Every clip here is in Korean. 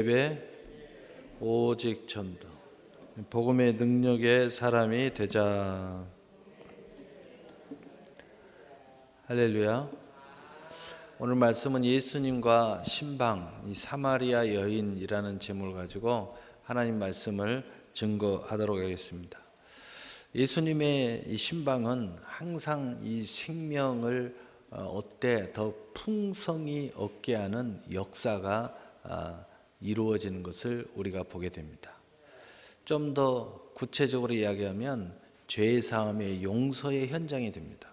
예배 오직 전도 복음의 능력의 사람이 되자. 할렐루야. 오늘 말씀은 예수님과 신방, 이 사마리아 여인이라는 제목을 가지고 하나님 말씀을 증거하도록 하겠습니다. 예수님의 이 신방은 항상 이 생명을 얻되 더 풍성히 얻게 하는 역사가 이루어지는 것을 우리가 보게 됩니다. 좀 더 구체적으로 이야기하면 죄사함의 용서의 현장이 됩니다.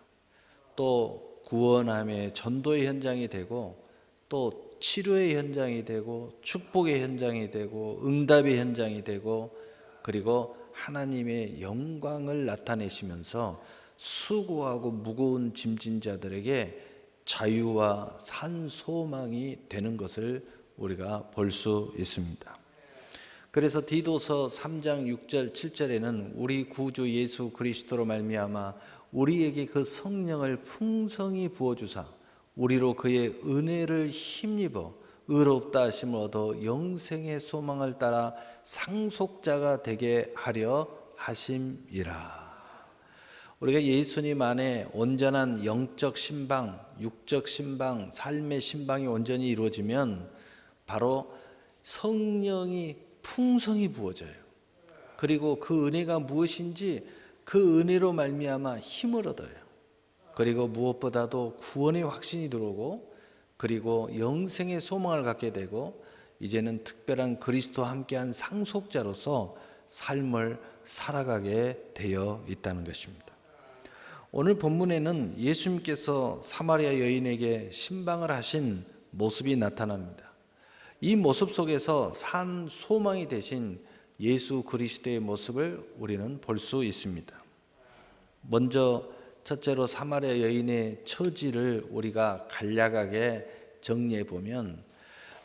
또 구원함의 전도의 현장이 되고, 또 치료의 현장이 되고, 축복의 현장이 되고, 응답의 현장이 되고, 그리고 하나님의 영광을 나타내시면서 수고하고 무거운 짐진 자들에게 자유와 산 소망이 되는 것을 우리가 볼 수 있습니다. 그래서 디도서 3장 6절 7절에는 우리 구주 예수 그리스도로 말미암아 우리에게 그 성령을 풍성히 부어주사 우리로 그의 은혜를 힘입어 의롭다 하심을 얻어 영생의 소망을 따라 상속자가 되게 하려 하심이라. 우리가 예수님 안에 온전한 영적 신방, 육적 신방, 삶의 신방이 온전히 이루어지면 바로 성령이 풍성히 부어져요. 그리고 그 은혜가 무엇인지 그 은혜로 말미암아 힘을 얻어요. 그리고 무엇보다도 구원의 확신이 들어오고, 그리고 영생의 소망을 갖게 되고, 이제는 특별한 그리스도와 함께한 상속자로서 삶을 살아가게 되어 있다는 것입니다. 오늘 본문에는 예수님께서 사마리아 여인에게 신방을 하신 모습이 나타납니다. 이 모습 속에서 산 소망이 되신 예수 그리스도의 모습을 우리는 볼 수 있습니다. 먼저 첫째로 사마리아 여인의 처지를 우리가 간략하게 정리해 보면,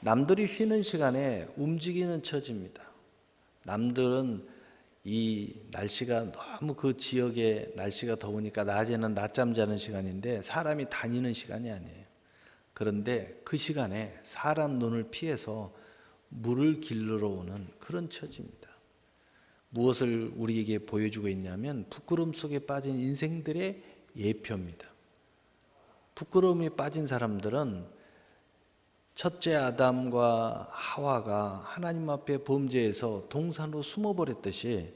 남들이 쉬는 시간에 움직이는 처지입니다. 남들은 이 날씨가 너무 그 지역의 날씨가 더우니까 낮에는 낮잠 자는 시간인데 사람이 다니는 시간이 아니에요. 그런데 그 시간에 사람 눈을 피해서 물을 길러러 오는 그런 처지입니다. 무엇을 우리에게 보여주고 있냐면 부끄러움 속에 빠진 인생들의 예표입니다. 부끄러움에 빠진 사람들은 첫째 아담과 하와가 하나님 앞에 범죄해서 동산으로 숨어버렸듯이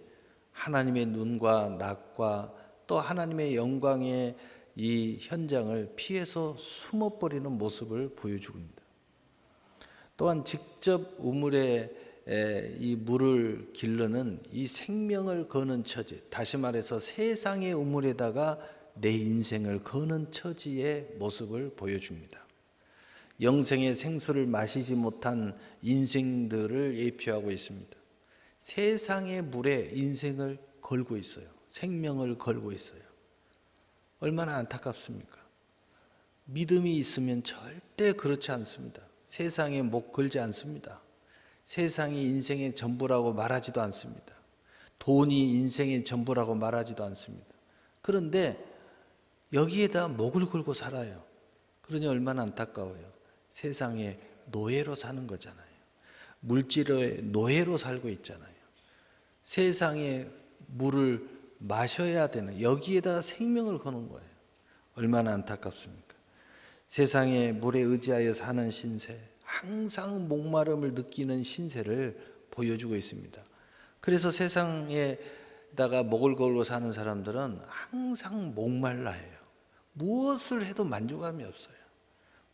하나님의 눈과 낯과 또 하나님의 영광의 이 현장을 피해서 숨어버리는 모습을 보여주고 있습니다. 또한 직접 우물에 이 물을 기르는 이 생명을 거는 처지, 다시 말해서 세상의 우물에다가 내 인생을 거는 처지의 모습을 보여줍니다. 영생의 생수를 마시지 못한 인생들을 예표하고 있습니다. 세상의 물에 인생을 걸고 있어요. 생명을 걸고 있어요. 얼마나 안타깝습니까? 믿음이 있으면 절대 그렇지 않습니다. 세상에 목 걸지 않습니다. 세상이 인생의 전부라고 말하지도 않습니다. 돈이 인생의 전부라고 말하지도 않습니다. 그런데 여기에다 목을 걸고 살아요. 그러니 얼마나 안타까워요. 세상의 노예로 사는 거잖아요. 물질의 노예로 살고 있잖아요. 세상의 물을 마셔야 되는, 여기에다 생명을 거는 거예요. 얼마나 안타깝습니까? 세상의 물에 의지하여 사는 신세, 항상 목마름을 느끼는 신세를 보여주고 있습니다. 그래서 세상에다가 목을 걸고 사는 사람들은 항상 목말라해요. 무엇을 해도 만족감이 없어요.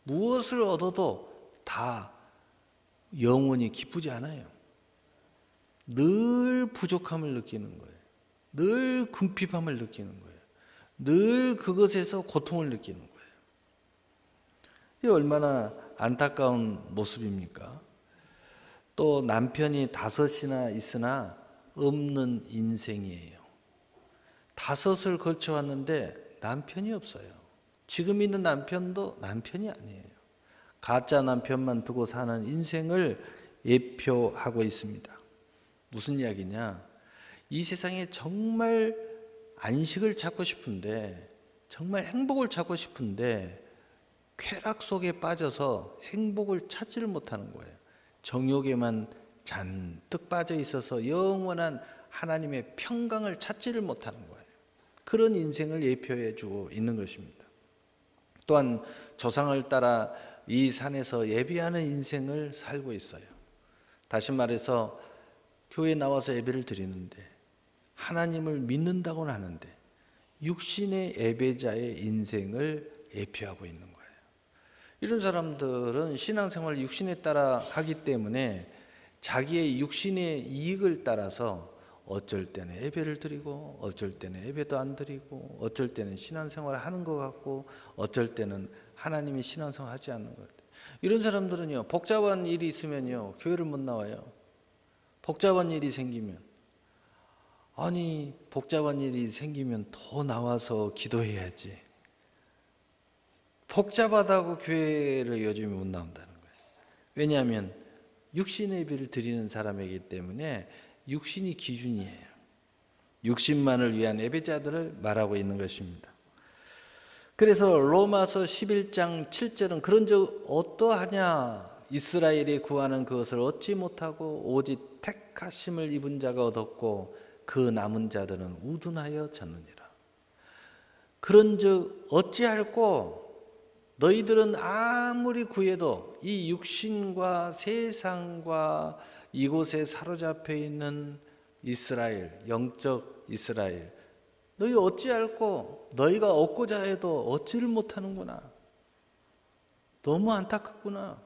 무엇을 얻어도 다 영혼이 기쁘지 않아요. 늘 부족함을 느끼는 거예요. 늘 궁핍함을 느끼는 거예요. 늘 그것에서 고통을 느끼는 거예요. 이게 얼마나 안타까운 모습입니까? 또 남편이 5이나 있으나 없는 인생이에요. 5을 걸쳐왔는데 남편이 없어요. 지금 있는 남편도 남편이 아니에요. 가짜 남편만 두고 사는 인생을 예표하고 있습니다. 무슨 이야기냐? 이 세상에 정말 안식을 찾고 싶은데, 정말 행복을 찾고 싶은데 쾌락 속에 빠져서 행복을 찾지를 못하는 거예요. 정욕에만 잔뜩 빠져 있어서 영원한 하나님의 평강을 찾지를 못하는 거예요. 그런 인생을 예표해 주고 있는 것입니다. 또한 조상을 따라 이 산에서 예배하는 인생을 살고 있어요. 다시 말해서 교회에 나와서 예배를 드리는데 하나님을 믿는다고는 하는데 육신의 예배자의 인생을 예표하고 있는 거예요. 이런 사람들은 신앙생활을 육신에 따라 하기 때문에 자기의 육신의 이익을 따라서 어쩔 때는 예배를 드리고 어쩔 때는 예배도 안 드리고 어쩔 때는 신앙생활을 하는 것 같고 어쩔 때는 하나님이 신앙생활 하지 않는 것 같아요. 이런 사람들은요, 복잡한 일이 있으면요 교회를 못 나와요. 복잡한 일이 생기면, 아니 복잡한 일이 생기면 더 나와서 기도해야지. 복잡하다고 교회를 요즘에 못 나온다는 거예요. 왜냐하면 육신의 예배를 드리는 사람이기 때문에 육신이 기준이에요. 육신만을 위한 예배자들을 말하고 있는 것입니다. 그래서 로마서 11장 7절은 그런 적 어떠하냐, 이스라엘이 구하는 그것을 얻지 못하고 오직 택하심을 입은 자가 얻었고 그 남은 자들은 우둔하여 졌느니라. 그런 적 어찌할꼬, 너희들은 아무리 구해도 이 육신과 세상과 이곳에 사로잡혀 있는 이스라엘, 영적 이스라엘, 너희 어찌할꼬, 너희가 얻고자 해도 얻지를 못하는구나. 너무 안타깝구나.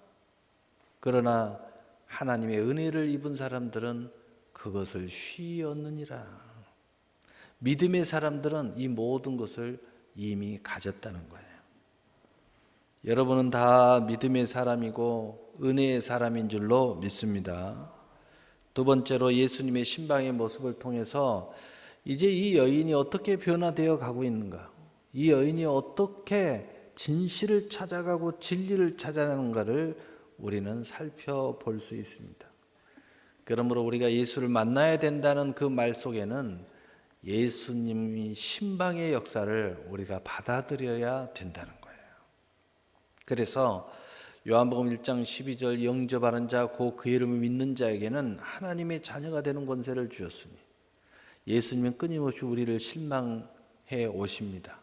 그러나 하나님의 은혜를 입은 사람들은 그것을 쉬이 얻느니라. 믿음의 사람들은 이 모든 것을 이미 가졌다는 거예요. 여러분은 다 믿음의 사람이고 은혜의 사람인 줄로 믿습니다. 두 번째로 예수님의 신방의 모습을 통해서 이제 이 여인이 어떻게 변화되어 가고 있는가, 이 여인이 어떻게 진실을 찾아가고 진리를 찾아가는가를 우리는 살펴볼 수 있습니다. 그러므로 우리가 예수를 만나야 된다는 그 말 속에는 예수님이 신방의 역사를 우리가 받아들여야 된다는 거예요. 그래서 요한복음 1장 12절 영접하는 자 곧 그 이름을 믿는 자에게는 하나님의 자녀가 되는 권세를 주었으니, 예수님은 끊임없이 우리를 실망해 오십니다.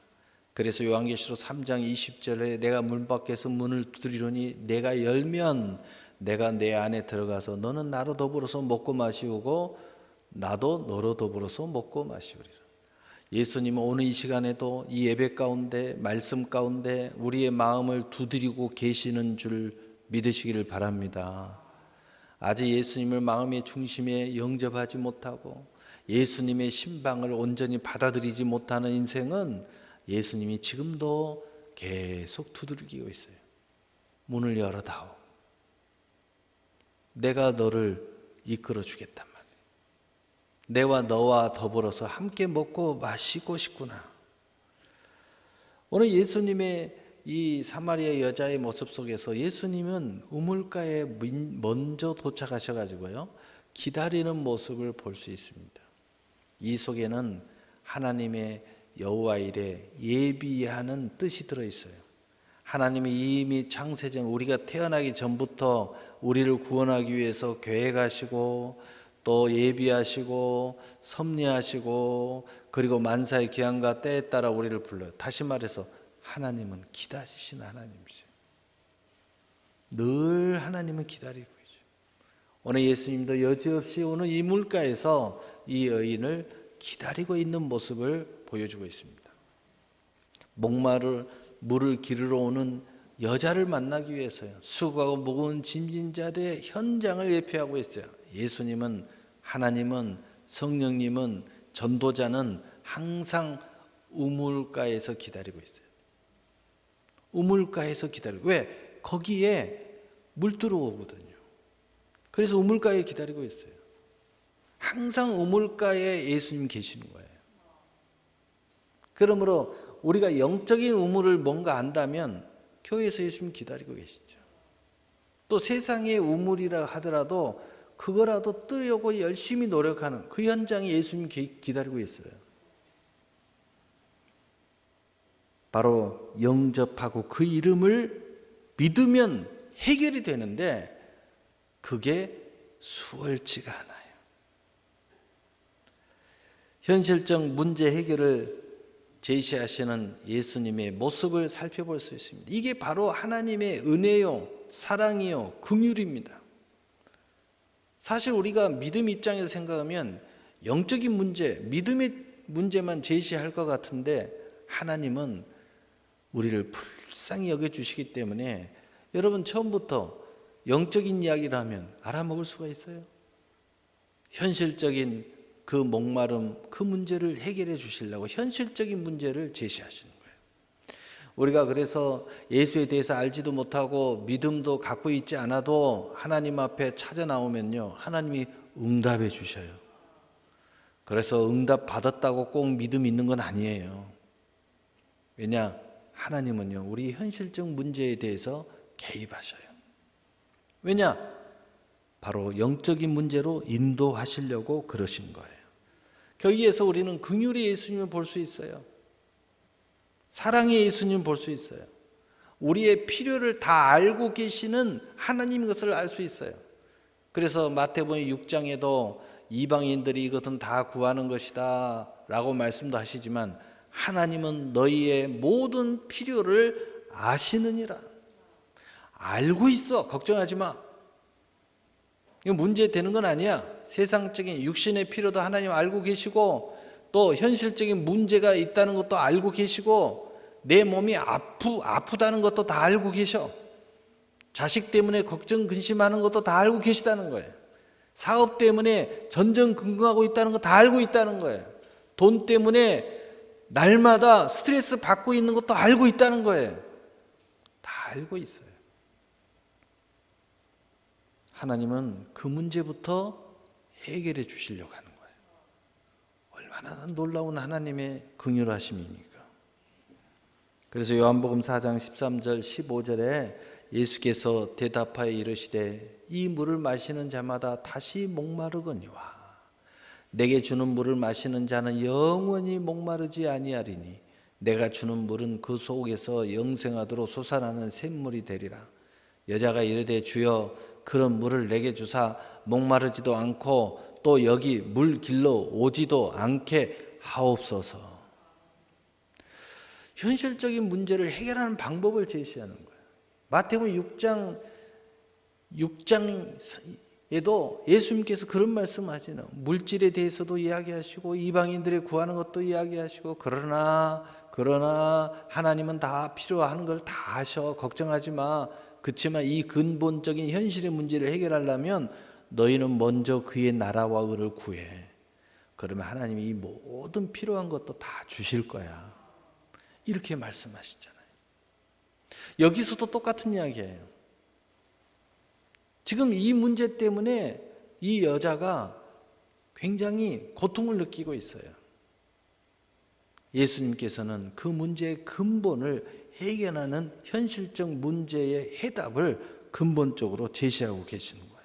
그래서 요한계시록 3장 20절에 내가 문 밖에서 문을 두드리노니 내가 열면 내가 내 안에 들어가서 너는 나로 더불어서 먹고 마시고 나도 너로 더불어서 먹고 마시우리라. 예수님은 오늘 이 시간에도 이 예배 가운데 말씀 가운데 우리의 마음을 두드리고 계시는 줄 믿으시기를 바랍니다. 아직 예수님을 마음의 중심에 영접하지 못하고 예수님의 신방을 온전히 받아들이지 못하는 인생은 예수님이 지금도 계속 두드리고 있어요. 문을 열어다오. 내가 너를 이끌어 주겠단 말이에요. 내와 너와 더불어서 함께 먹고 마시고 싶구나. 오늘 예수님의 이 사마리아 여자의 모습 속에서 예수님은 우물가에 먼저 도착하셔가지고요 기다리는 모습을 볼 수 있습니다. 이 속에는 하나님의 여호와 일에 예비하는 뜻이 들어있어요. 하나님이 이미 창세전 우리가 태어나기 전부터 우리를 구원하기 위해서 계획하시고 또 예비하시고 섭리하시고 그리고 만사의 기한과 때에 따라 우리를 불러요. 다시 말해서 하나님은 기다리시는 하나님이세요. 늘 하나님은 기다리고 있어요. 오늘 예수님도 여지없이 오늘 이 물가에서 이 여인을 기다리고 있는 모습을 보여주고 있습니다. 목마를 물을 기르러 오는 여자를 만나기 위해서요 수고하고 무거운 짐진 자들의 현장을 예표하고 있어요. 예수님은, 하나님은, 성령님은, 전도자는 항상 우물가에서 기다리고 있어요. 우물가에서 기다리고, 왜? 거기에 물 들어오거든요. 그래서 우물가에 기다리고 있어요. 항상 우물가에 예수님 계시는 거예요. 그러므로 우리가 영적인 우물을 뭔가 안다면 교회에서 예수님 기다리고 계시죠. 또 세상의 우물이라 하더라도 그거라도 뜨려고 열심히 노력하는 그 현장에 예수님 기다리고 있어요. 바로 영접하고 그 이름을 믿으면 해결이 되는데 그게 수월치가 않아요. 현실적 문제 해결을 제시하시는 예수님의 모습을 살펴볼 수 있습니다. 이게 바로 하나님의 은혜요, 사랑이요, 긍휼입니다. 사실 우리가 믿음 입장에서 생각하면 영적인 문제, 믿음의 문제만 제시할 것 같은데 하나님은 우리를 불쌍히 여겨주시기 때문에 여러분 처음부터 영적인 이야기를 하면 알아먹을 수가 있어요. 현실적인 그 목마름, 그 문제를 해결해 주시려고 현실적인 문제를 제시하시는 거예요. 우리가 그래서 예수에 대해서 알지도 못하고 믿음도 갖고 있지 않아도 하나님 앞에 찾아 나오면요, 하나님이 응답해 주셔요. 그래서 응답 받았다고 꼭 믿음 있는 건 아니에요. 왜냐? 하나님은요, 우리 현실적 문제에 대해서 개입하셔요. 왜냐? 바로 영적인 문제로 인도하시려고 그러신 거예요. 거기에서 우리는 긍휼의 예수님을 볼 수 있어요. 사랑의 예수님을 볼 수 있어요. 우리의 필요를 다 알고 계시는 하나님인 것을 알 수 있어요. 그래서 마태복음 6장에도 이방인들이 이것은 다 구하는 것이다 라고 말씀도 하시지만 하나님은 너희의 모든 필요를 아시느니라. 알고 있어. 걱정하지 마. 이거 문제 되는 건 아니야. 세상적인 육신의 필요도 하나님 알고 계시고 또 현실적인 문제가 있다는 것도 알고 계시고 내 몸이 아프다는 것도 다 알고 계셔. 자식 때문에 걱정 근심하는 것도 다 알고 계시다는 거예요. 사업 때문에 전전긍긍하고 있다는 거 다 알고 있다는 거예요. 돈 때문에 날마다 스트레스 받고 있는 것도 알고 있다는 거예요. 다 알고 있어요. 하나님은 그 문제부터 해결해 주시려고 하는 거예요. 얼마나 놀라운 하나님의 긍휼하심입니까? 그래서 요한복음 4장 13절 15절에 예수께서 대답하여 이르시되 이 물을 마시는 자마다 다시 목마르거니와 내게 주는 물을 마시는 자는 영원히 목마르지 아니하리니 내가 주는 물은 그 속에서 영생하도록 솟아나는 샘물이 되리라. 여자가 이르되 주여 그런 물을 내게 주사 목마르지도 않고 또 여기 물 길러 오지도 않게 하옵소서. 현실적인 문제를 해결하는 방법을 제시하는 거예요. 마태복음 6장에도 예수님께서 그런 말씀 하시는 물질에 대해서도 이야기하시고 이방인들이 구하는 것도 이야기하시고 그러나 하나님은 다 필요한 걸 다 아셔. 걱정하지 마. 그렇지만 이 근본적인 현실의 문제를 해결하려면 너희는 먼저 그의 나라와 의를 구해. 그러면 하나님이 이 모든 필요한 것도 다 주실 거야. 이렇게 말씀하시잖아요. 여기서도 똑같은 이야기예요. 지금 이 문제 때문에 이 여자가 굉장히 고통을 느끼고 있어요. 예수님께서는 그 문제의 근본을 해결하는 현실적 문제의 해답을 근본적으로 제시하고 계시는 거예요.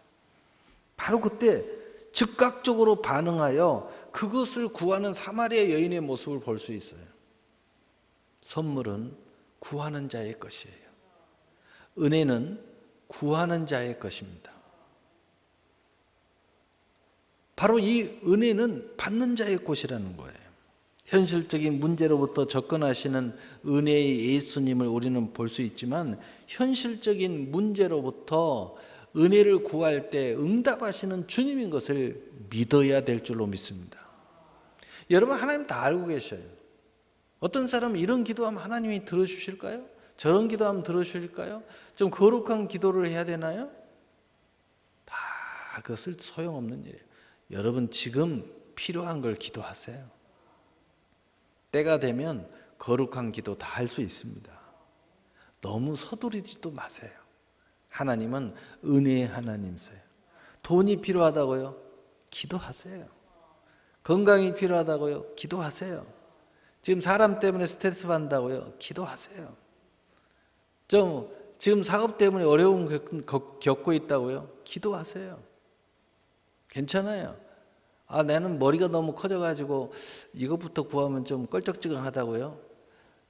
바로 그때 즉각적으로 반응하여 그것을 구하는 사마리아 여인의 모습을 볼 수 있어요. 선물은 구하는 자의 것이에요. 은혜는 구하는 자의 것입니다. 바로 이 은혜는 받는 자의 것이라는 거예요. 현실적인 문제로부터 접근하시는 은혜의 예수님을 우리는 볼 수 있지만 현실적인 문제로부터 은혜를 구할 때 응답하시는 주님인 것을 믿어야 될 줄로 믿습니다. 여러분 하나님 다 알고 계셔요. 어떤 사람은 이런 기도하면 하나님이 들어주실까요? 저런 기도하면 들어주실까요? 좀 거룩한 기도를 해야 되나요? 다 그것을 소용없는 일이에요. 여러분 지금 필요한 걸 기도하세요. 때가 되면 거룩한 기도 다 할 수 있습니다. 너무 서두르지도 마세요. 하나님은 은혜의 하나님이세요. 돈이 필요하다고요? 기도하세요. 건강이 필요하다고요? 기도하세요. 지금 사람 때문에 스트레스 받는다고요? 기도하세요. 지금 사업 때문에 어려움 겪고 있다고요? 기도하세요. 괜찮아요. 나는 머리가 너무 커져가지고 이것부터 구하면 좀 껄쩍지근하다고요?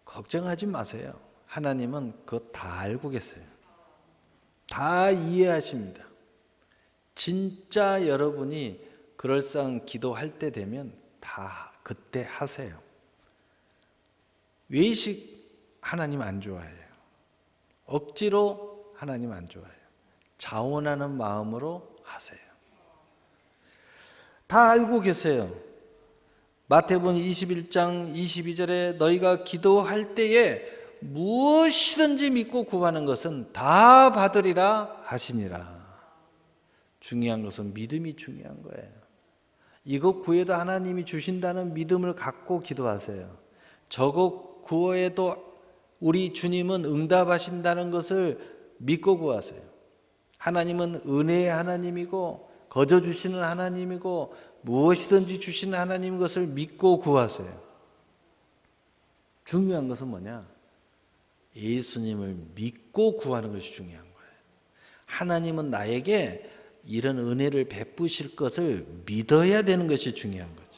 걱정하지 마세요. 하나님은 그거 다 알고 계세요. 다 이해하십니다. 진짜 여러분이 그럴싸한 기도할 때 되면 다 그때 하세요. 외식 하나님 안 좋아해요. 억지로 하나님 안 좋아해요. 자원하는 마음으로 하세요. 다 알고 계세요. 마태복음 21장 22절에 너희가 기도할 때에 무엇이든지 믿고 구하는 것은 다 받으리라 하시니라. 중요한 것은 믿음이 중요한 거예요. 이것 구해도 하나님이 주신다는 믿음을 갖고 기도하세요. 저것 구해도 우리 주님은 응답하신다는 것을 믿고 구하세요. 하나님은 은혜의 하나님이고 거저 주시는 하나님이고 무엇이든지 주시는 하나님 것을 믿고 구하세요. 중요한 것은 뭐냐? 예수님을 믿고 구하는 것이 중요한 거예요. 하나님은 나에게 이런 은혜를 베푸실 것을 믿어야 되는 것이 중요한 거죠.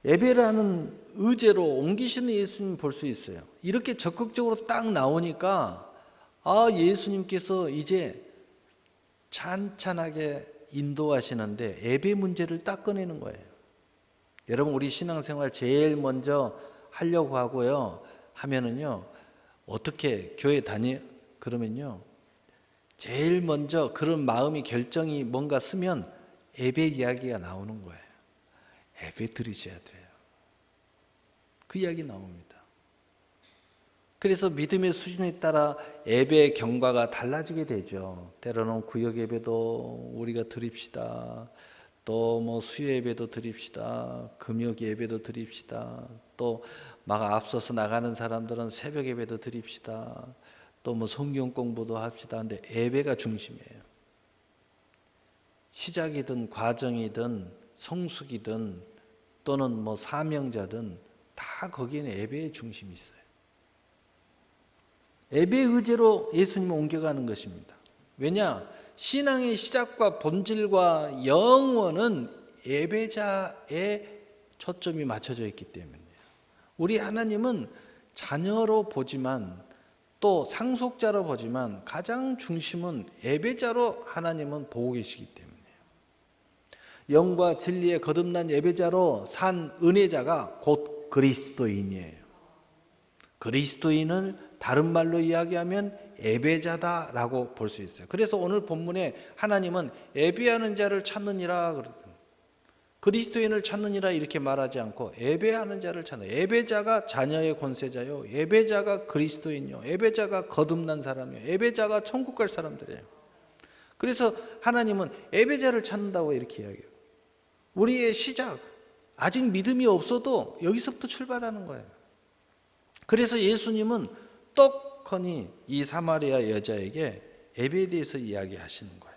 예배라는 의제로 옮기시는 예수님 볼 수 있어요. 이렇게 적극적으로 딱 나오니까 예수님께서 이제 찬찬하게 인도하시는데 예배 문제를 딱 꺼내는 거예요. 여러분 우리 신앙생활 제일 먼저 하려고 하고요. 하면은요. 어떻게 교회 그러면요. 제일 먼저 그런 마음이 결정이 뭔가 쓰면 예배 이야기가 나오는 거예요. 예배 드리셔야 돼요. 그 이야기 나옵니다. 그래서 믿음의 수준에 따라 예배의 경과가 달라지게 되죠. 때로는 구역 예배도 우리가 드립시다. 또 뭐 수요 예배도 드립시다. 금요 예배도 드립시다. 또 막 앞서서 나가는 사람들은 새벽 예배도 드립시다. 또 뭐 성경 공부도 합시다. 근데 예배가 중심이에요. 시작이든 과정이든 성숙이든 또는 뭐 사명자든 다 거기에는 예배의 중심이 있어요. 예배 의제로 예수님을 옮겨가는 것입니다. 왜냐? 신앙의 시작과 본질과 영원은 예배자의 초점이 맞춰져 있기 때문이에요. 우리 하나님은 자녀로 보지만 또 상속자로 보지만 가장 중심은 예배자로 하나님은 보고 계시기 때문이에요. 영과 진리에 거듭난 예배자로 산 은혜자가 곧 그리스도인이에요. 그리스도인을 다른 말로 이야기하면 예배자다라고 볼 수 있어요. 그래서 오늘 본문에 하나님은 예배하는 자를 찾느니라 그랬거든요. 그리스도인을 찾느니라 이렇게 말하지 않고 예배하는 자를 찾는, 예배자가 자녀의 권세자요, 예배자가 그리스도인요, 예배자가 거듭난 사람이요, 예배자가 천국 갈 사람들이에요. 그래서 하나님은 예배자를 찾는다고 이렇게 이야기해요. 우리의 시작, 아직 믿음이 없어도 여기서부터 출발하는 거예요. 그래서 예수님은 떡하니 이 사마리아 여자에게 예배에 대해서 이야기하시는 거예요.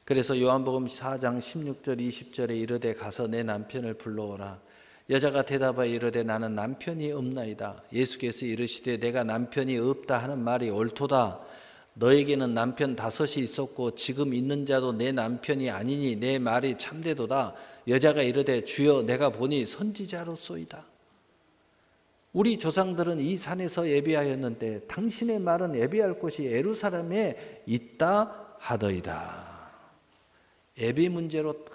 그래서 요한복음 4장 16절 20절에 이르되 가서 내 남편을 불러오라. 여자가 대답하여 이르되 나는 남편이 없나이다. 예수께서 이르시되 내가 남편이 없다 하는 말이 옳도다. 너에게는 남편 5이 있었고 지금 있는 자도 내 남편이 아니니 내 말이 참되도다. 여자가 이르되 주여 내가 보니 선지자로소이다. 우리 조상들은 이 산에서 예배하였는데 당신의 말은 예배할 곳이 예루살렘에 있다 하더이다. 예배 문제로 딱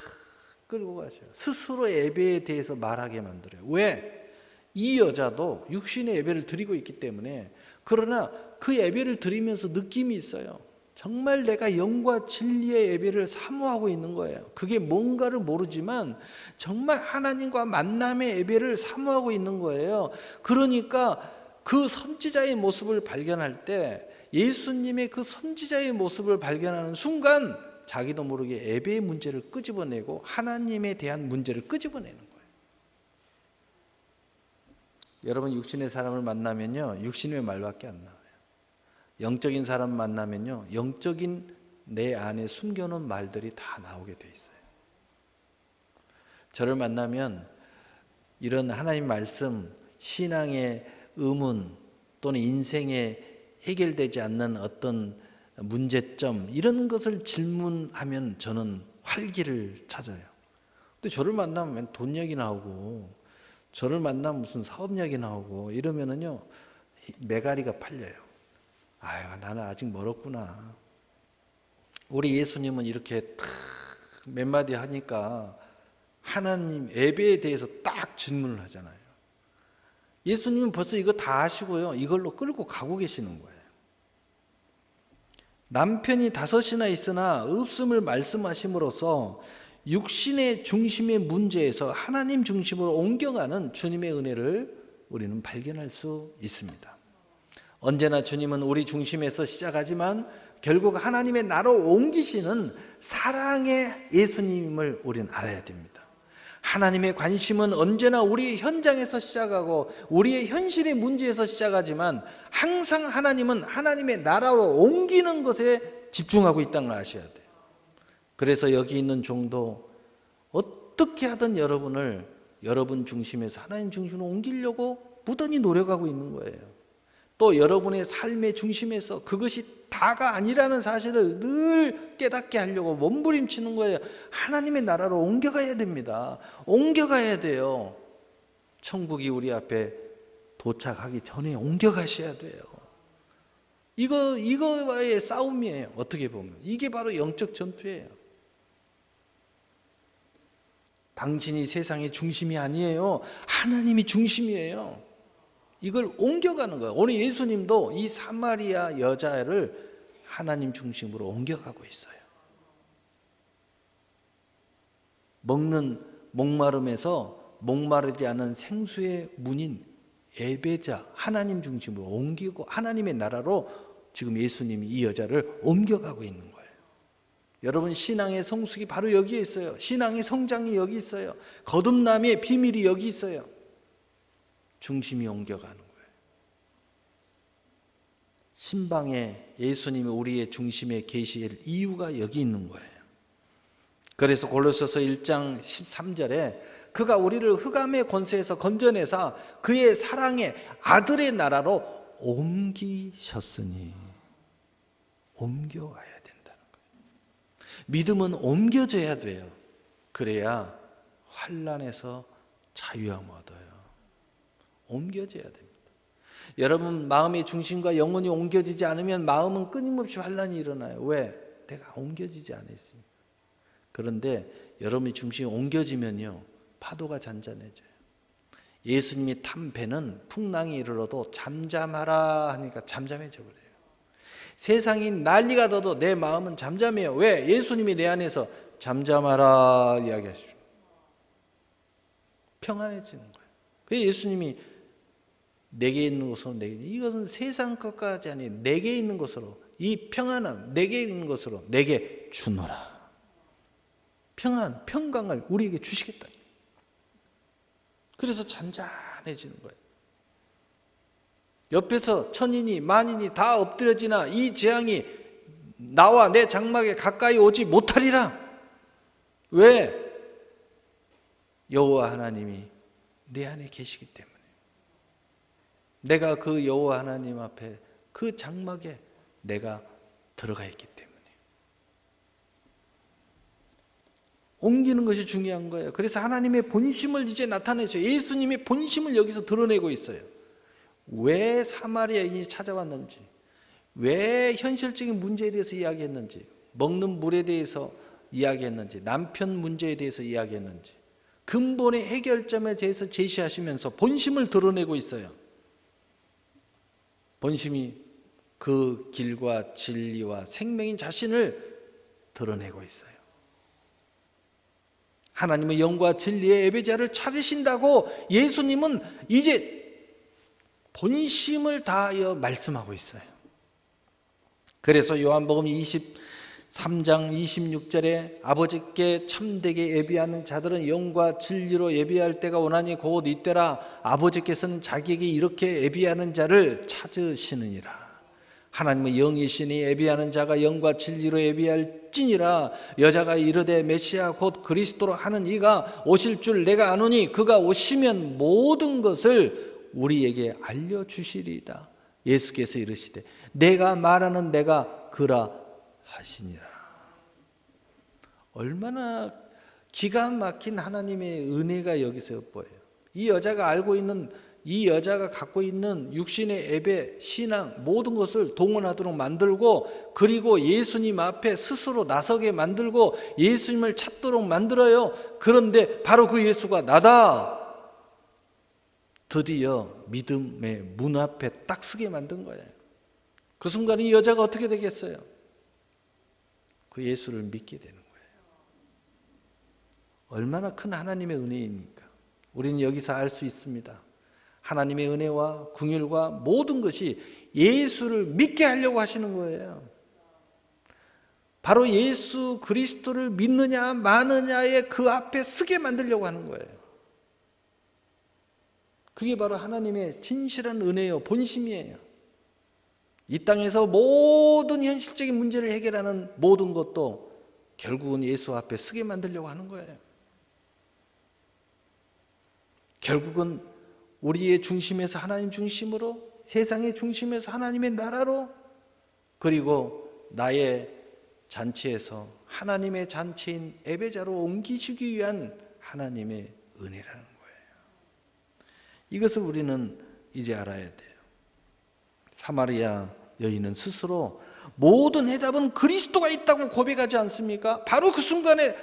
끌고 가셔요. 스스로 예배에 대해서 말하게 만들어요. 왜? 이 여자도 육신의 예배를 드리고 있기 때문에. 그러나 그 예배를 드리면서 느낌이 있어요. 정말 내가 영과 진리의 예배를 사모하고 있는 거예요. 그게 뭔가를 모르지만 정말 하나님과 만남의 예배를 사모하고 있는 거예요. 그러니까 그 선지자의 모습을 발견할 때, 예수님의 그 선지자의 모습을 발견하는 순간 자기도 모르게 예배의 문제를 끄집어내고 하나님에 대한 문제를 끄집어내는 거예요. 여러분 육신의 사람을 만나면요, 육신의 말밖에 안 나와요. 영적인 사람 만나면요, 영적인 내 안에 숨겨놓은 말들이 다 나오게 돼 있어요. 저를 만나면 이런 하나님 말씀, 신앙의 의문 또는 인생에 해결되지 않는 어떤 문제점, 이런 것을 질문하면 저는 활기를 찾아요. 근데 저를 만나면 돈 이야기 나오고, 저를 만나면 무슨 사업 이야기 나오고 이러면은요, 매가리가 팔려요. 아유, 나는 아직 멀었구나. 우리 예수님은 이렇게 탁 몇 마디 하니까 하나님 예배에 대해서 딱 질문을 하잖아요. 예수님은 벌써 이거 다 하시고요, 이걸로 끌고 가고 계시는 거예요. 남편이 5이나 있으나 없음을 말씀하심으로써 육신의 중심의 문제에서 하나님 중심으로 옮겨가는 주님의 은혜를 우리는 발견할 수 있습니다. 언제나 주님은 우리 중심에서 시작하지만 결국 하나님의 나로 옮기시는 사랑의 예수님을 우리는 알아야 됩니다. 하나님의 관심은 언제나 우리 현장에서 시작하고 우리의 현실의 문제에서 시작하지만 항상 하나님은 하나님의 나라로 옮기는 것에 집중하고 있다는 걸 아셔야 돼요. 그래서 여기 있는 종도 어떻게 하든 여러분을 여러분 중심에서 하나님 중심으로 옮기려고 무던히 노력하고 있는 거예요. 또 여러분의 삶의 중심에서 그것이 다가 아니라는 사실을 늘 깨닫게 하려고 몸부림치는 거예요. 하나님의 나라로 옮겨가야 됩니다. 옮겨가야 돼요. 천국이 우리 앞에 도착하기 전에 옮겨가셔야 돼요. 이거와의 싸움이에요. 어떻게 보면 이게 바로 영적 전투예요. 당신이 세상의 중심이 아니에요. 하나님이 중심이에요. 이걸 옮겨가는 거예요. 오늘 예수님도 이 사마리아 여자를 하나님 중심으로 옮겨가고 있어요. 먹는 목마름에서 목마르지 않은 생수의 문인 예배자 하나님 중심으로 옮기고 하나님의 나라로 지금 예수님이 이 여자를 옮겨가고 있는 거예요. 여러분, 신앙의 성숙이 바로 여기에 있어요. 신앙의 성장이 여기 있어요. 거듭남의 비밀이 여기 있어요. 중심이 옮겨가는 거예요. 신방에 예수님이 우리의 중심에 계실 이유가 여기 있는 거예요. 그래서 골로새서 1장 13절에 그가 우리를 흑암의 권세에서 건져내사 그의 사랑의 아들의 나라로 옮기셨으니, 옮겨와야 된다는 거예요. 믿음은 옮겨져야 돼요. 그래야 환난에서 자유함 얻어요. 옮겨져야 됩니다. 여러분, 마음의 중심과 영혼이 옮겨지지 않으면 마음은 끊임없이 환난이 일어나요. 왜? 내가 옮겨지지 않았으니까. 그런데 여러분의 중심이 옮겨지면요, 파도가 잔잔해져요. 예수님이 탄 배는 풍랑이 일어나도 잠잠하라 하니까 잠잠해져 버려요. 세상이 난리가 나도 내 마음은 잠잠해요. 왜? 예수님이 내 안에서 잠잠하라 이야기하시죠. 평안해지는 거예요. 그래서 예수님이 내게 있는 것으로 내게, 이것은 세상 것까지 아니에요. 내게 있는 것으로, 이 평안함 내게 있는 것으로 내게 주노라. 평안, 평강을 우리에게 주시겠다. 그래서 잔잔해지는 거예요. 옆에서 천인이 만인이 다 엎드려지나 이 재앙이 나와 내 장막에 가까이 오지 못하리라. 왜? 여호와 하나님이 내 안에 계시기 때문에. 내가 그 여호와 하나님 앞에 그 장막에 내가 들어가 있기 때문에. 옮기는 것이 중요한 거예요. 그래서 하나님의 본심을 이제 나타내죠. 예수님의 본심을 여기서 드러내고 있어요. 왜 사마리아인이 찾아왔는지, 왜 현실적인 문제에 대해서 이야기했는지, 먹는 물에 대해서 이야기했는지, 남편 문제에 대해서 이야기했는지, 근본의 해결점에 대해서 제시하시면서 본심을 드러내고 있어요. 본심이 그 길과 진리와 생명인 자신을 드러내고 있어요. 하나님의 영과 진리의 예배자를 찾으신다고 예수님은 이제 본심을 다하여 말씀하고 있어요. 그래서 요한복음 23장 26절에 아버지께 참되게 예배하는 자들은 영과 진리로 예배할 때가 오나니 곧 이때라. 아버지께서는 자기에게 이렇게 예배하는 자를 찾으시느니라. 하나님의 영이시니 예배하는 자가 영과 진리로 예배할지니라. 여자가 이르되 메시아 곧 그리스도로 하는 이가 오실 줄 내가 아노니 그가 오시면 모든 것을 우리에게 알려주시리이다. 예수께서 이르시되 내가 말하는 내가 그라 하시니라. 얼마나 기가 막힌 하나님의 은혜가 여기서 엿보여요. 이 여자가 알고 있는 이 여자가 갖고 있는 육신의 예배, 신앙 모든 것을 동원하도록 만들고, 그리고 예수님 앞에 스스로 나서게 만들고 예수님을 찾도록 만들어요. 그런데 바로 그 예수가 나다. 드디어 믿음의 문 앞에 딱 서게 만든 거예요. 그 순간 이 여자가 어떻게 되겠어요? 그 예수를 믿게 되는 거예요. 얼마나 큰 하나님의 은혜입니까? 우리는 여기서 알 수 있습니다. 하나님의 은혜와 긍휼과 모든 것이 예수를 믿게 하려고 하시는 거예요. 바로 예수 그리스도를 믿느냐 마느냐의 그 앞에 서게 만들려고 하는 거예요. 그게 바로 하나님의 진실한 은혜요, 본심이에요. 이 땅에서 모든 현실적인 문제를 해결하는 모든 것도 결국은 예수 앞에 서게 만들려고 하는 거예요. 결국은 우리의 중심에서 하나님 중심으로, 세상의 중심에서 하나님의 나라로, 그리고 나의 잔치에서 하나님의 잔치인 예배자로 옮기시기 위한 하나님의 은혜라는 거예요. 이것을 우리는 이제 알아야 돼요. 사마리아 여인은 스스로 모든 해답은 그리스도가 있다고 고백하지 않습니까? 바로 그 순간에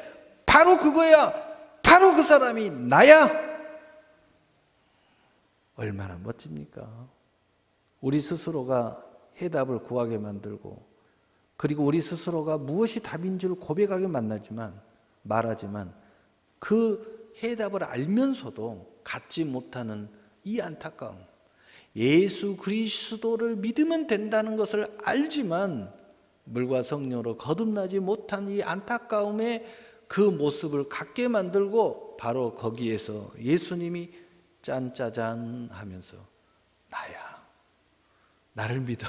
바로 그거야, 바로 그 사람이 나야. 얼마나 멋집니까? 우리 스스로가 해답을 구하게 만들고, 그리고 우리 스스로가 무엇이 답인 줄 고백하게 말하지만 그 해답을 알면서도 갖지 못하는 이 안타까움, 예수 그리스도를 믿으면 된다는 것을 알지만 물과 성령으로 거듭나지 못한 이 안타까움의 그 모습을 갖게 만들고, 바로 거기에서 예수님이 짠짜잔 하면서 나야, 나를 믿어.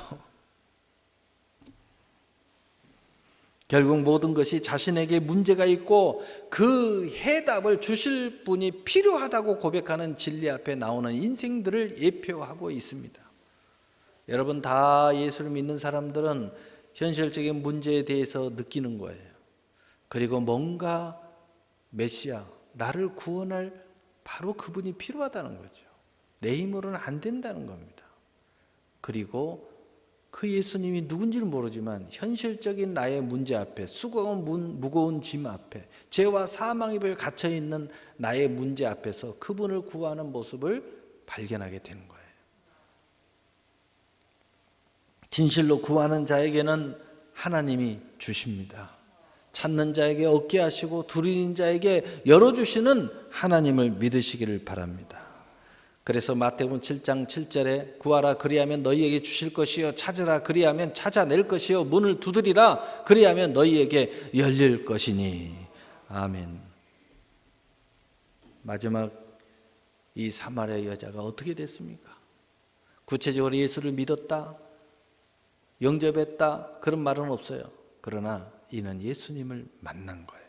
결국 모든 것이 자신에게 문제가 있고 그 해답을 주실 분이 필요하다고 고백하는 진리 앞에 나오는 인생들을 예표하고 있습니다. 여러분 다 예수를 믿는 사람들은 현실적인 문제에 대해서 느끼는 거예요. 그리고 뭔가 메시아, 나를 구원할 바로 그분이 필요하다는 거죠. 내 힘으로는 안 된다는 겁니다. 그리고 그 예수님이 누군지는 모르지만 현실적인 나의 문제 앞에, 수고하고 무거운 짐 앞에, 죄와 사망의 법에 갇혀있는 나의 문제 앞에서 그분을 구하는 모습을 발견하게 되는 거예요. 진실로 구하는 자에게는 하나님이 주십니다. 찾는 자에게 얻게 하시고 두드리는 자에게 열어주시는 하나님을 믿으시기를 바랍니다. 그래서 마태복음 7장 7절에 구하라 그리하면 너희에게 주실 것이요, 찾으라 그리하면 찾아낼 것이요, 문을 두드리라 그리하면 너희에게 열릴 것이니. 아멘. 마지막 이 사마리아 여자가 어떻게 됐습니까? 구체적으로 예수를 믿었다, 영접했다 그런 말은 없어요. 그러나 이는 예수님을 만난 거예요.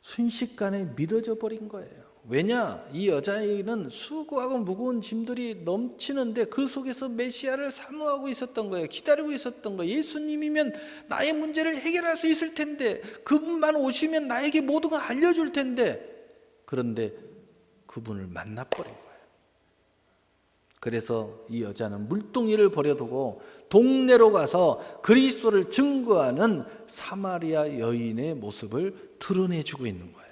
순식간에 믿어져 버린 거예요. 왜냐? 이 여자애는 수고하고 무거운 짐들이 넘치는데 그 속에서 메시아를 사모하고 있었던 거예요. 기다리고 있었던 거예요. 예수님이면 나의 문제를 해결할 수 있을 텐데, 그분만 오시면 나에게 모든 걸 알려줄 텐데, 그런데 그분을 만나버린 거예요. 그래서 이 여자는 물동이를 버려두고 동네로 가서 그리스도를 증거하는 사마리아 여인의 모습을 드러내주고 있는 거예요.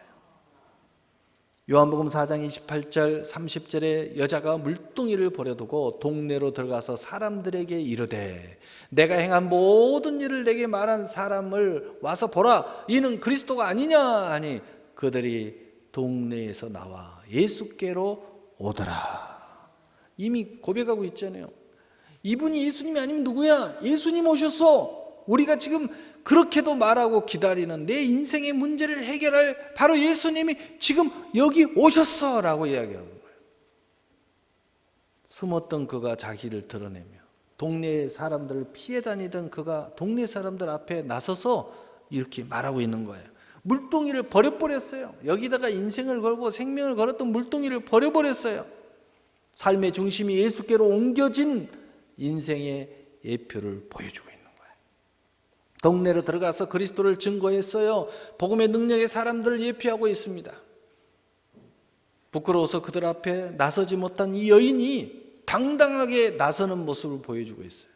요한복음 4장 28절 30절에 여자가 물동이를 버려두고 동네로 들어가서 사람들에게 이르되 내가 행한 모든 일을 내게 말한 사람을 와서 보라, 이는 그리스도가 아니냐 하니 그들이 동네에서 나와 예수께로 오더라. 이미 고백하고 있잖아요. 이분이 예수님이 아니면 누구야? 예수님 오셨어. 우리가 지금 그렇게도 말하고 기다리는 내 인생의 문제를 해결할 바로 예수님이 지금 여기 오셨어 라고 이야기하는 거예요. 숨었던 그가 자기를 드러내며 동네 사람들을 피해 다니던 그가 동네 사람들 앞에 나서서 이렇게 말하고 있는 거예요. 물동이를 버려버렸어요. 여기다가 인생을 걸고 생명을 걸었던 물동이를 버려버렸어요. 삶의 중심이 예수께로 옮겨진 인생의 예표를 보여주고 있는 거예요. 동네로 들어가서 그리스도를 증거했어요. 복음의 능력의 사람들을 예표하고 있습니다. 부끄러워서 그들 앞에 나서지 못한 이 여인이 당당하게 나서는 모습을 보여주고 있어요.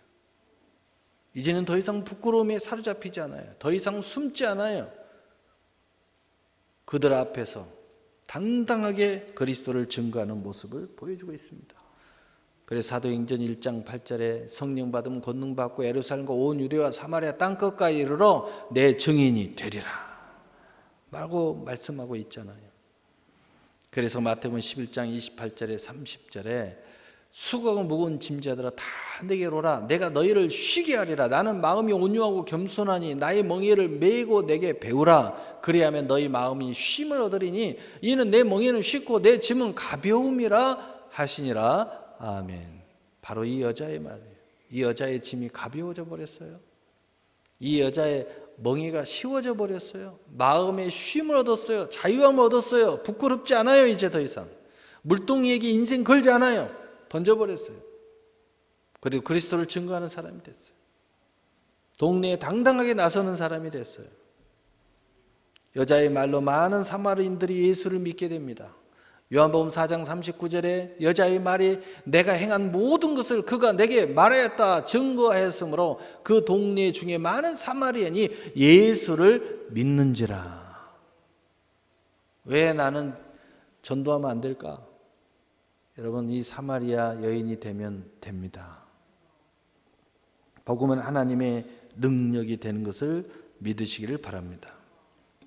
이제는 더 이상 부끄러움에 사로잡히지 않아요. 더 이상 숨지 않아요. 그들 앞에서 당당하게 그리스도를 증거하는 모습을 보여주고 있습니다. 그래서 사도행전 1장 8절에 성령 받으면 권능 받고 예루살렘과 온 유대와 사마리아 땅끝까지 이르러 내 증인이 되리라 라고 말씀하고 있잖아요. 그래서 마태복음 11장 28절에 30절에 수고하고 무거운 짐자들아 다 내게로 오라. 내가 너희를 쉬게 하리라. 나는 마음이 온유하고 겸손하니 나의 멍에를 메고 내게 배우라. 그리하면 너희 마음이 쉼을 얻으리니 이는 내 멍에는 쉽고 내 짐은 가벼움이라 하시니라. 아멘. 바로 이 여자의 말이에요. 이 여자의 짐이 가벼워져 버렸어요. 이 여자의 멍에가 쉬워져 버렸어요. 마음의 쉼을 얻었어요. 자유함을 얻었어요. 부끄럽지 않아요. 이제 더 이상 물동이에게 인생 걸지 않아요. 던져버렸어요. 그리고 그리스도를 증거하는 사람이 됐어요. 동네에 당당하게 나서는 사람이 됐어요. 여자의 말로 많은 사마리인들이 예수를 믿게 됩니다. 요한복음 4장 39절에 여자의 말이 내가 행한 모든 것을 그가 내게 말하였다 증거하였으므로 그 동네 중에 많은 사마리아인이 예수를 믿는지라. 왜 나는 전도하면 안 될까? 여러분, 이 사마리아 여인이 되면 됩니다. 복음은 하나님의 능력이 되는 것을 믿으시기를 바랍니다.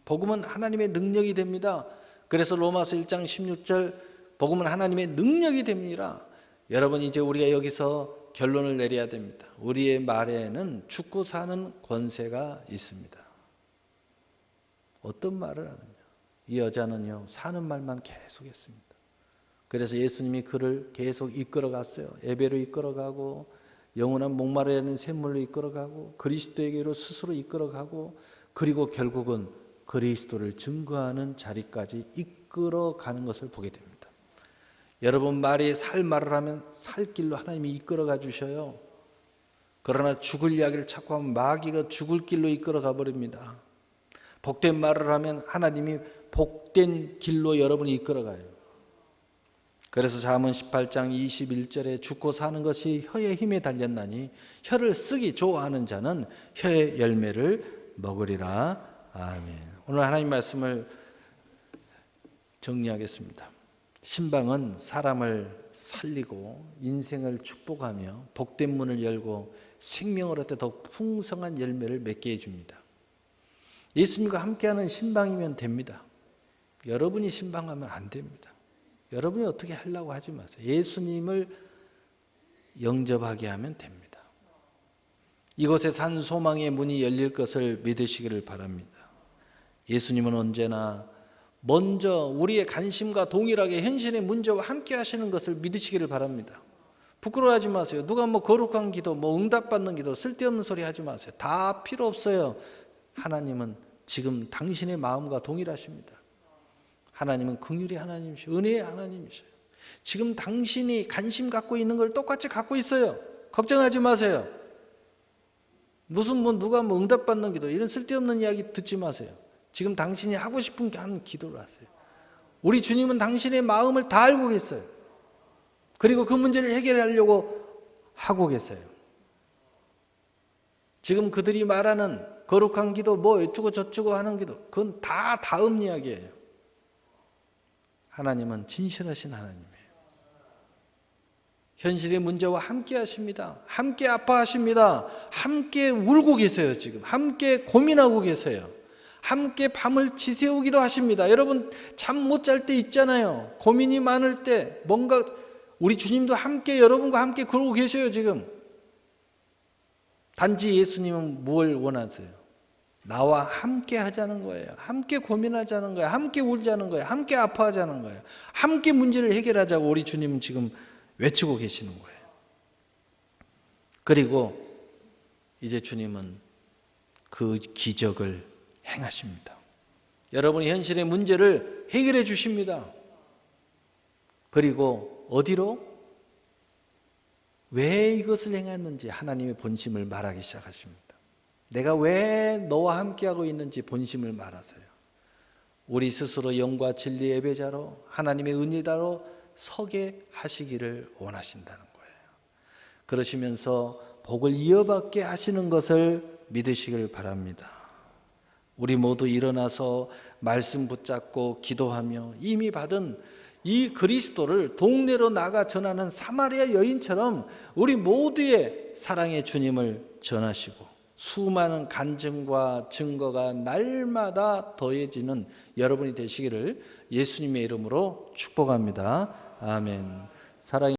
복음은 하나님의 능력이 됩니다. 그래서 로마서 1장 16절 복음은 하나님의 능력이 됩니다. 여러분, 이제 우리가 여기서 결론을 내려야 됩니다. 우리의 말에는 죽고 사는 권세가 있습니다. 어떤 말을 하느냐? 이 여자는요, 사는 말만 계속했습니다. 그래서 예수님이 그를 계속 이끌어갔어요. 예배로 이끌어가고 영원한 목마르지 않는 샘물로 이끌어가고 그리스도에게로 스스로 이끌어가고 그리고 결국은 그리스도를 증거하는 자리까지 이끌어가는 것을 보게 됩니다. 여러분, 말이 살 말을 하면 살 길로 하나님이 이끌어가 주셔요. 그러나 죽을 이야기를 자꾸 하면 마귀가 죽을 길로 이끌어가 버립니다. 복된 말을 하면 하나님이 복된 길로 여러분이 이끌어가요. 그래서 잠언 18장 21절에 죽고 사는 것이 혀의 힘에 달렸나니 혀를 쓰기 좋아하는 자는 혀의 열매를 먹으리라. 아멘. 오늘 하나님 말씀을 정리하겠습니다. 신방은 사람을 살리고 인생을 축복하며 복된 문을 열고 생명을 얻되 더 풍성한 열매를 맺게 해줍니다. 예수님과 함께하는 신방이면 됩니다. 여러분이 신방하면 안 됩니다. 여러분이 어떻게 하려고 하지 마세요. 예수님을 영접하게 하면 됩니다. 이곳에 산 소망의 문이 열릴 것을 믿으시기를 바랍니다. 예수님은 언제나 먼저 우리의 관심과 동일하게 현실의 문제와 함께 하시는 것을 믿으시기를 바랍니다. 부끄러워하지 마세요. 누가 거룩한 기도, 응답받는 기도, 쓸데없는 소리 하지 마세요. 다 필요 없어요. 하나님은 지금 당신의 마음과 동일하십니다. 하나님은 긍휼의 하나님이시오. 은혜의 하나님이셔요. 지금 당신이 관심 갖고 있는 걸 똑같이 갖고 있어요. 걱정하지 마세요. 무슨 누가 응답받는 기도 이런 쓸데없는 이야기 듣지 마세요. 지금 당신이 하고 싶은 게 하는 기도를 하세요. 우리 주님은 당신의 마음을 다 알고 계세요. 그리고 그 문제를 해결하려고 하고 계세요. 지금 그들이 말하는 거룩한 기도 어쩌고 저쩌고 하는 기도 그건 다 다음 이야기예요. 하나님은 진실하신 하나님이에요. 현실의 문제와 함께 하십니다. 함께 아파하십니다. 함께 울고 계세요. 지금 함께 고민하고 계세요. 함께 밤을 지새우기도 하십니다. 여러분 잠 못 잘 때 있잖아요. 고민이 많을 때 뭔가 우리 주님도 함께 여러분과 함께 그러고 계셔요. 지금 단지 예수님은 뭘 원하세요? 나와 함께 하자는 거예요. 함께 고민하자는 거예요. 함께 울자는 거예요. 함께 아파하자는 거예요. 함께 문제를 해결하자고 우리 주님은 지금 외치고 계시는 거예요. 그리고 이제 주님은 그 기적을 행하십니다. 여러분이 현실의 문제를 해결해 주십니다. 그리고 어디로? 왜 이것을 행했는지 하나님의 본심을 말하기 시작하십니다. 내가 왜 너와 함께하고 있는지 본심을 말하세요. 우리 스스로 영과 진리의 예배자로 하나님의 은혜자로 서게 하시기를 원하신다는 거예요. 그러시면서 복을 이어받게 하시는 것을 믿으시길 바랍니다. 우리 모두 일어나서 말씀 붙잡고 기도하며 이미 받은 이 그리스도를 동네로 나가 전하는 사마리아 여인처럼 우리 모두의 사랑의 주님을 전하시고 수많은 간증과 증거가 날마다 더해지는 여러분이 되시기를 예수님의 이름으로 축복합니다. 아멘. 사랑의